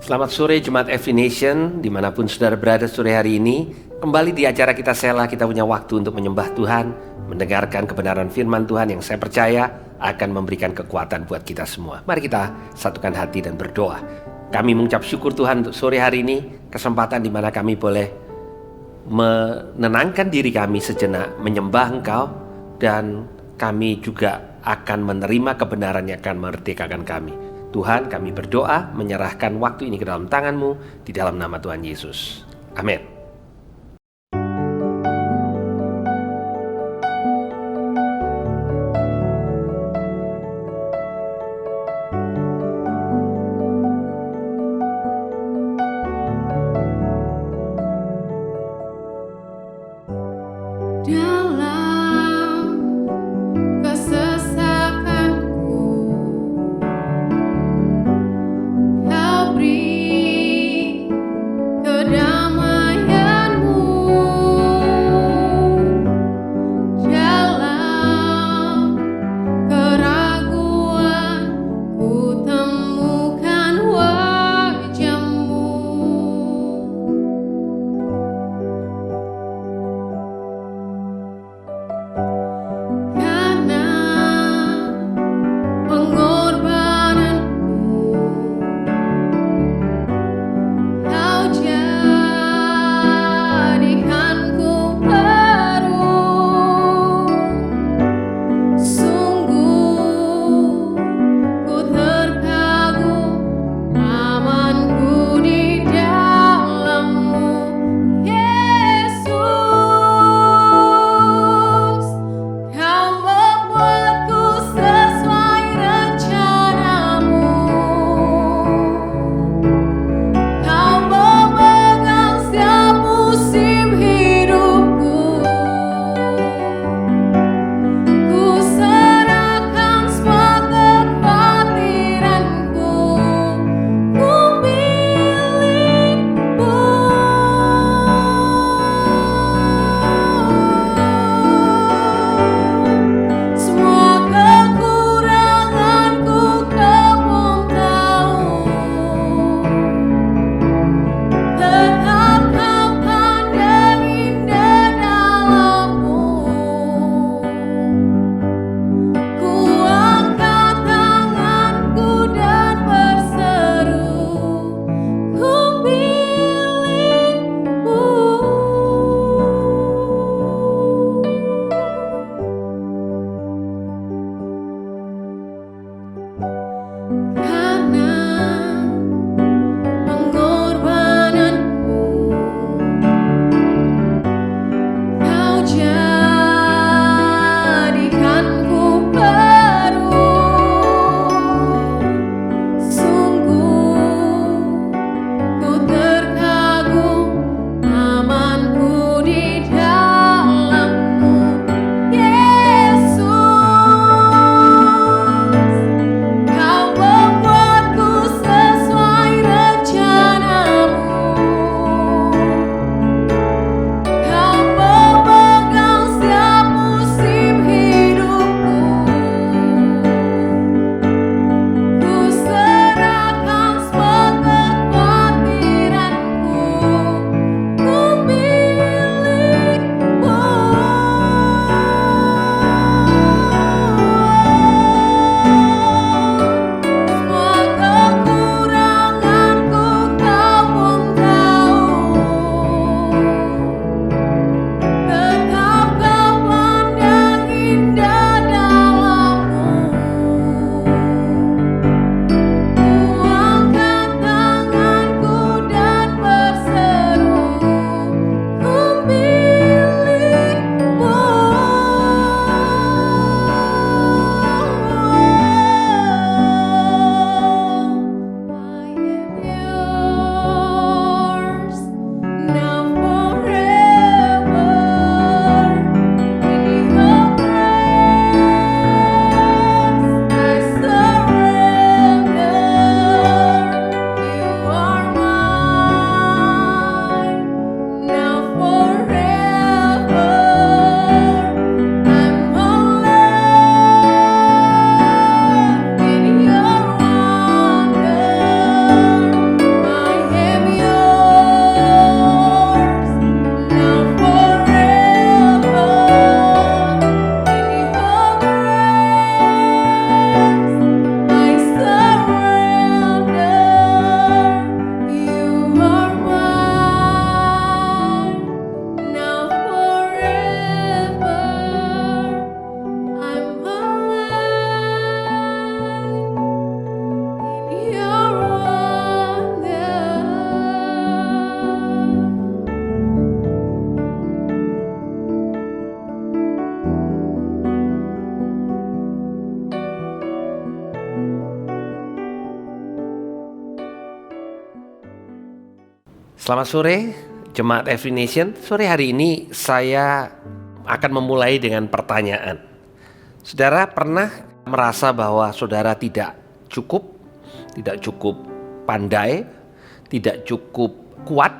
Selamat sore Jemaat FV Nation, dimanapun saudara berada sore hari ini. Kembali di acara kita Sela, kita punya waktu untuk menyembah Tuhan, mendengarkan kebenaran firman Tuhan yang saya percaya akan memberikan kekuatan buat kita semua. Mari kita satukan hati dan berdoa. Kami mengucap syukur Tuhan untuk sore hari ini, kesempatan di mana kami boleh menenangkan diri kami sejenak, menyembah Engkau, dan kami juga akan menerima kebenaran yang akan memerdekakan kami. Tuhan, kami berdoa menyerahkan waktu ini ke dalam tangan-Mu di dalam nama Tuhan Yesus. Amin. Selamat sore, Jemaat Every Nation. Sore hari ini saya akan memulai dengan pertanyaan. Saudara pernah merasa bahwa saudara tidak cukup pandai, tidak cukup kuat,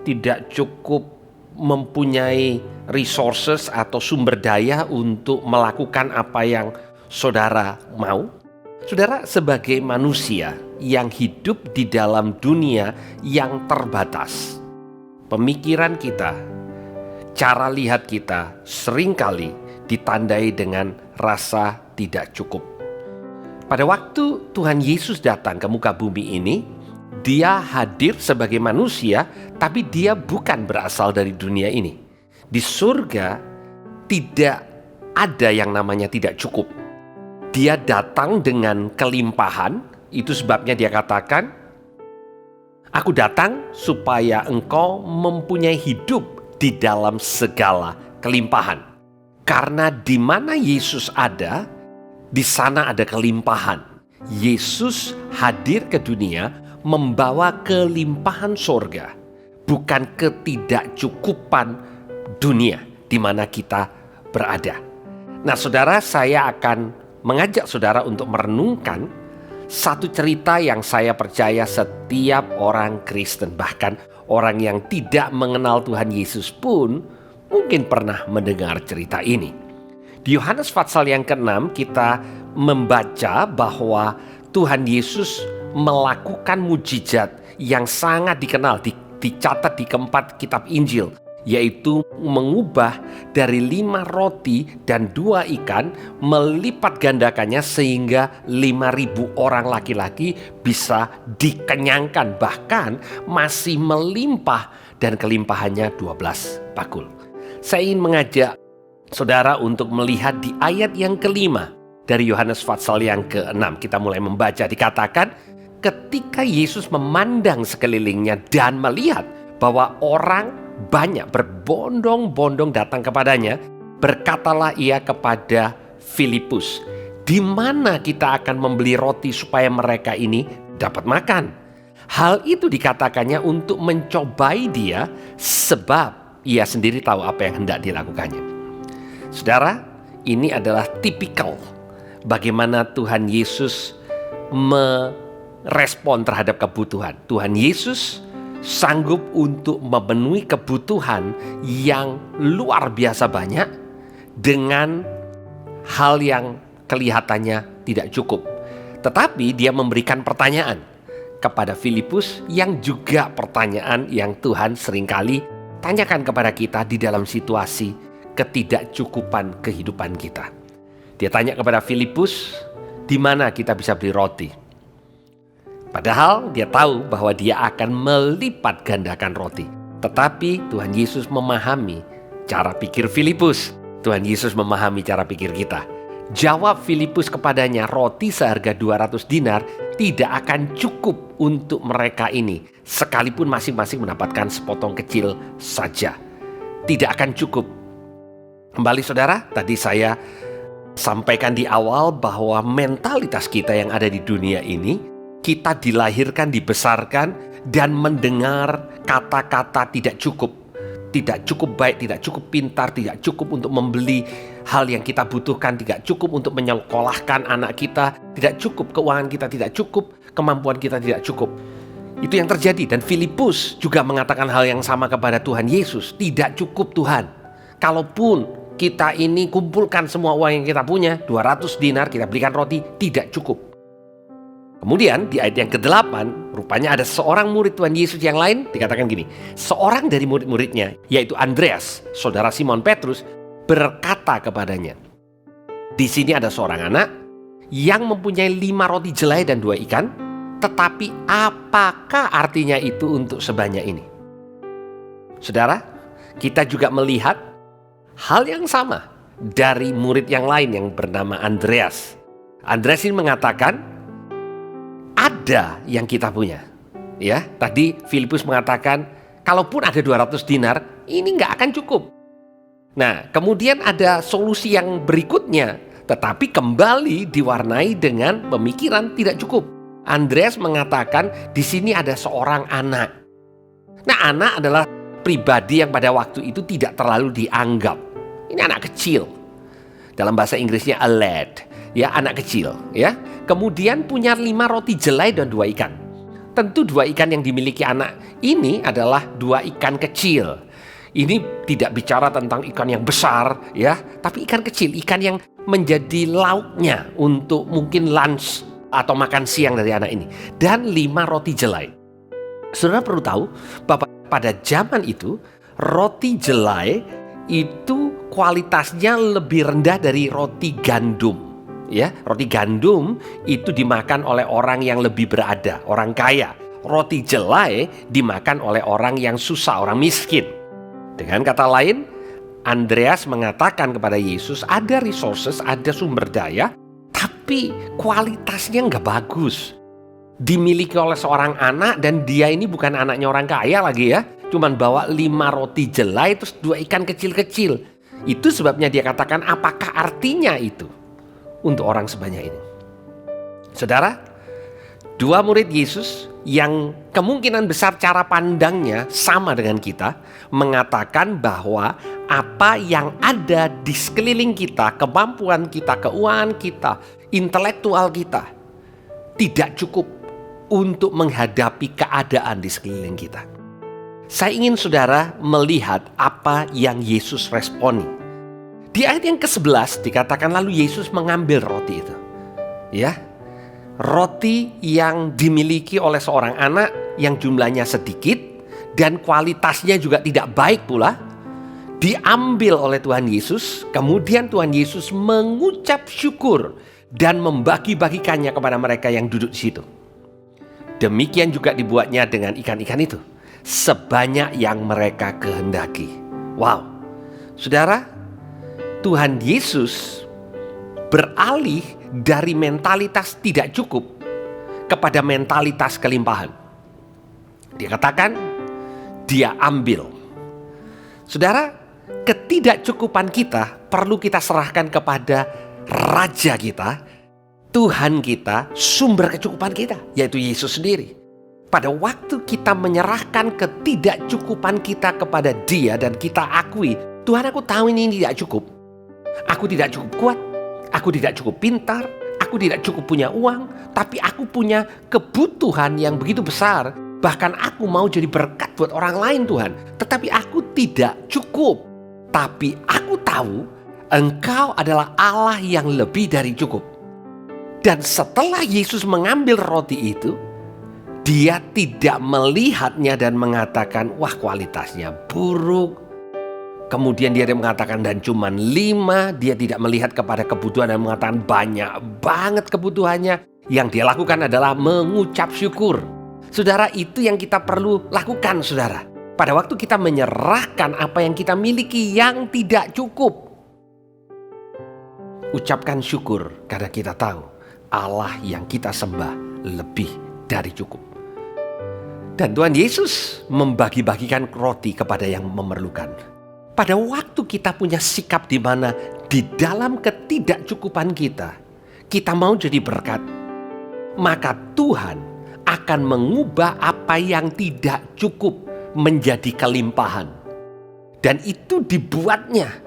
tidak cukup mempunyai resources atau sumber daya untuk melakukan apa yang saudara mau? Saudara, sebagai manusia yang hidup di dalam dunia yang terbatas, pemikiran kita, cara lihat kita seringkali ditandai dengan rasa tidak cukup. Pada waktu Tuhan Yesus datang ke muka bumi ini, Dia hadir sebagai manusia, tapi Dia bukan berasal dari dunia ini. Di surga tidak ada yang namanya tidak cukup. Dia datang dengan kelimpahan, itu sebabnya Dia katakan, "Aku datang supaya engkau mempunyai hidup di dalam segala kelimpahan." Karena di mana Yesus ada, di sana ada kelimpahan. Yesus hadir ke dunia membawa kelimpahan sorga, bukan ketidakcukupan dunia di mana kita berada. Nah, saudara, saya akan mengajak saudara untuk merenungkan satu cerita yang saya percaya setiap orang Kristen, bahkan orang yang tidak mengenal Tuhan Yesus pun mungkin pernah mendengar cerita ini. Di Yohanes pasal yang ke-6 kita membaca bahwa Tuhan Yesus melakukan mujizat yang sangat dikenal, dicatat di keempat kitab Injil, yaitu mengubah dari 5 roti dan 2 ikan, melipat gandakannya sehingga 5.000 orang laki-laki bisa dikenyangkan, bahkan masih melimpah dan kelimpahannya 12 bakul. Saya ingin mengajak saudara untuk melihat di ayat yang ke-5 dari Yohanes pasal yang ke-6. Kita mulai membaca, dikatakan, ketika Yesus memandang sekelilingnya dan melihat bahwa orang banyak berbondong-bondong datang kepadanya, berkatalah ia kepada Filipus, "Di mana kita akan membeli roti supaya mereka ini dapat makan?" Hal itu dikatakannya untuk mencobai Dia, sebab ia sendiri tahu apa yang hendak dilakukannya. Saudara, ini adalah tipikal bagaimana Tuhan Yesus merespon terhadap kebutuhan. Tuhan Yesus sanggup untuk memenuhi kebutuhan yang luar biasa banyak dengan hal yang kelihatannya tidak cukup. Tetapi Dia memberikan pertanyaan kepada Filipus yang juga pertanyaan yang Tuhan seringkali tanyakan kepada kita di dalam situasi ketidakcukupan kehidupan kita. Dia tanya kepada Filipus, "Di mana kita bisa beli roti?" Padahal dia tahu bahwa dia akan melipat gandakan roti. Tetapi Tuhan Yesus memahami cara pikir Filipus. Tuhan Yesus memahami cara pikir kita. Jawab Filipus kepadanya, "Roti seharga 200 dinar tidak akan cukup untuk mereka ini, sekalipun masing-masing mendapatkan sepotong kecil saja. Tidak akan cukup." Kembali saudara, tadi saya sampaikan di awal bahwa mentalitas kita yang ada di dunia ini, kita dilahirkan, dibesarkan, dan mendengar kata-kata tidak cukup. Tidak cukup baik, tidak cukup pintar, tidak cukup untuk membeli hal yang kita butuhkan, tidak cukup untuk menyekolahkan anak kita, tidak cukup keuangan kita, tidak cukup kemampuan kita, tidak cukup. Itu yang terjadi, dan Filipus juga mengatakan hal yang sama kepada Tuhan Yesus. Tidak cukup Tuhan. Kalaupun kita ini kumpulkan semua uang yang kita punya, 200 dinar, kita belikan roti, tidak cukup. Kemudian di ayat yang ke-8, rupanya ada seorang murid Tuhan Yesus yang lain, dikatakan gini, seorang dari murid-muridnya, yaitu Andreas, saudara Simon Petrus, berkata kepadanya, "Di sini ada seorang anak yang mempunyai 5 roti jelai dan 2 ikan, tetapi apakah artinya itu untuk sebanyak ini?" Saudara, kita juga melihat hal yang sama dari murid yang lain yang bernama Andreas. Andreas ini mengatakan, ada yang kita punya. Ya, tadi Filipus mengatakan, kalaupun ada 200 dinar, ini nggak akan cukup. Nah, kemudian ada solusi yang berikutnya, tetapi kembali diwarnai dengan pemikiran tidak cukup. Andreas mengatakan, di sini ada seorang anak. Nah, anak adalah pribadi yang pada waktu itu tidak terlalu dianggap. Ini anak kecil. Dalam bahasa Inggrisnya a lad, ya, anak kecil, ya. Kemudian punya 5 roti jelai dan 2 ikan. Tentu 2 ikan yang dimiliki anak ini adalah 2 ikan kecil. Ini tidak bicara tentang ikan yang besar, ya, tapi ikan kecil, ikan yang menjadi lauknya untuk mungkin lunch atau makan siang dari anak ini. Dan 5 roti jelai. Saudara perlu tahu bahwa pada zaman itu roti jelai itu kualitasnya lebih rendah dari roti gandum. Ya, roti gandum itu dimakan oleh orang yang lebih berada, orang kaya. Roti jelai dimakan oleh orang yang susah, orang miskin. Dengan kata lain, Andreas mengatakan kepada Yesus, ada resources, ada sumber daya, tapi kualitasnya nggak bagus. Dimiliki oleh seorang anak dan dia ini bukan anaknya orang kaya lagi, ya. Cuman bawa 5 roti jelai terus 2 ikan kecil-kecil. Itu sebabnya dia katakan, apakah artinya itu untuk orang sebanyak ini? Saudara, 2 murid Yesus yang kemungkinan besar cara pandangnya sama dengan kita, mengatakan bahwa apa yang ada di sekeliling kita, kemampuan kita, keuangan kita, intelektual kita, tidak cukup untuk menghadapi keadaan di sekeliling kita. Saya ingin saudara melihat apa yang Yesus responi. Di ayat yang ke-11 dikatakan lalu Yesus mengambil roti itu. Ya, roti yang dimiliki oleh seorang anak yang jumlahnya sedikit dan kualitasnya juga tidak baik pula, diambil oleh Tuhan Yesus. Kemudian Tuhan Yesus mengucap syukur dan membagi-bagikannya kepada mereka yang duduk di situ. Demikian juga dibuatnya dengan ikan-ikan itu, sebanyak yang mereka kehendaki. Wow, saudara, Tuhan Yesus beralih dari mentalitas tidak cukup kepada mentalitas kelimpahan. Dia katakan, dia ambil. Saudara, ketidakcukupan kita perlu kita serahkan kepada Raja kita, Tuhan kita, sumber kecukupan kita, yaitu Yesus sendiri. Pada waktu kita menyerahkan ketidakcukupan kita kepada Dia dan kita akui, Tuhan, aku tahu ini tidak cukup. Aku tidak cukup kuat, aku tidak cukup pintar, aku tidak cukup punya uang, tapi aku punya kebutuhan yang begitu besar. Bahkan aku mau jadi berkat buat orang lain, Tuhan. Tetapi aku tidak cukup. Tapi aku tahu Engkau adalah Allah yang lebih dari cukup. Dan setelah Yesus mengambil roti itu, dia tidak melihatnya dan mengatakan, wah kualitasnya buruk. Kemudian dia mengatakan dan cuman 5, dia tidak melihat kepada kebutuhan dan mengatakan banyak banget kebutuhannya. Yang dia lakukan adalah mengucap syukur. Saudara, itu yang kita perlu lakukan, saudara. Pada waktu kita menyerahkan apa yang kita miliki yang tidak cukup, ucapkan syukur karena kita tahu Allah yang kita sembah lebih dari cukup. Dan Tuhan Yesus membagi-bagikan roti kepada yang memerlukan. Pada waktu kita punya sikap di mana di dalam ketidakcukupan kita, kita mau jadi berkat, maka Tuhan akan mengubah apa yang tidak cukup menjadi kelimpahan. Dan itu dibuatnya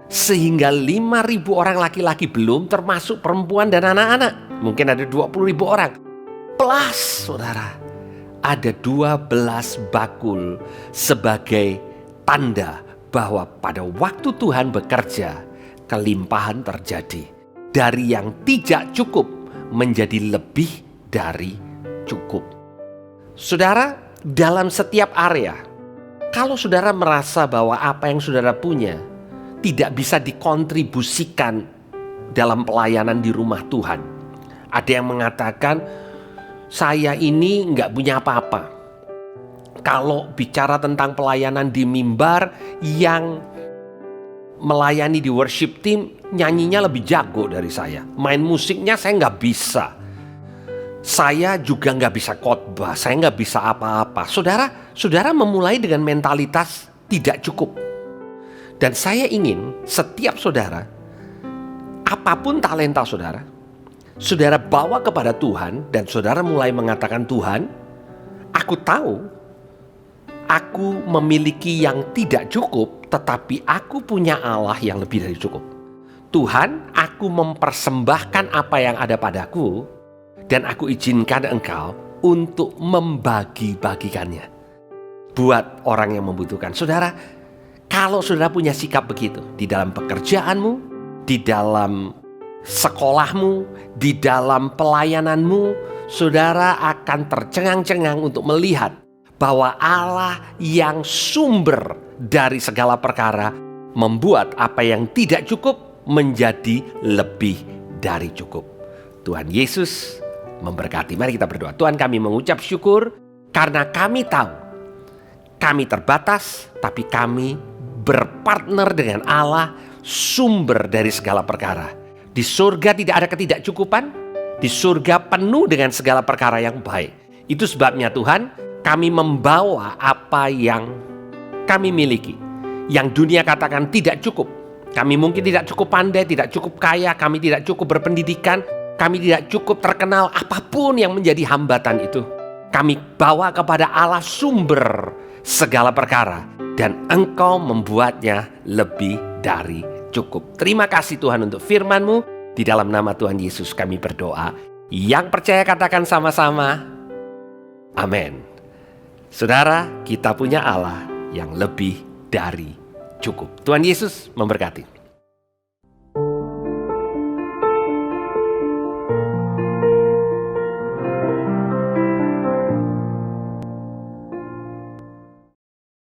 sehingga 5.000 orang laki-laki, belum termasuk perempuan dan anak-anak. Mungkin ada 20.000 orang. Plus, saudara, ada 12 bakul sebagai tanda bahwa pada waktu Tuhan bekerja, kelimpahan terjadi. Dari yang tidak cukup menjadi lebih dari cukup. Saudara, dalam setiap area, kalau saudara merasa bahwa apa yang saudara punya tidak bisa dikontribusikan dalam pelayanan di rumah Tuhan. Ada yang mengatakan, saya ini nggak punya apa-apa. Kalau bicara tentang pelayanan di mimbar, yang melayani di worship team, nyanyinya lebih jago dari saya. Main musiknya saya nggak bisa. Saya juga nggak bisa khotbah, saya nggak bisa apa-apa. Saudara memulai dengan mentalitas tidak cukup. Dan saya ingin setiap saudara, apapun talenta saudara, saudara bawa kepada Tuhan dan saudara mulai mengatakan, Tuhan, aku tahu aku memiliki yang tidak cukup, tetapi aku punya Allah yang lebih dari cukup. Tuhan, aku mempersembahkan apa yang ada padaku, dan aku izinkan Engkau untuk membagi-bagikannya buat orang yang membutuhkan. Saudara, kalau saudara punya sikap begitu di dalam pekerjaanmu, di dalam sekolahmu, di dalam pelayananmu, saudara akan tercengang-cengang untuk melihat bahwa Allah yang sumber dari segala perkara membuat apa yang tidak cukup menjadi lebih dari cukup. Tuhan Yesus memberkati. Mari kita berdoa. Tuhan, kami mengucap syukur karena kami tahu kami terbatas, tapi kami berpartner dengan Allah, sumber dari segala perkara. Di surga tidak ada ketidakcukupan, di surga penuh dengan segala perkara yang baik. Itu sebabnya Tuhan, kami membawa apa yang kami miliki, yang dunia katakan tidak cukup. Kami mungkin tidak cukup pandai, tidak cukup kaya, kami tidak cukup berpendidikan, kami tidak cukup terkenal, apapun yang menjadi hambatan itu. Kami bawa kepada Allah sumber segala perkara, dan Engkau membuatnya lebih dari cukup. Terima kasih Tuhan untuk firman-Mu. Di dalam nama Tuhan Yesus kami berdoa. Yang percaya katakan sama-sama, amin. Saudara, kita punya Allah yang lebih dari cukup. Tuhan Yesus memberkati.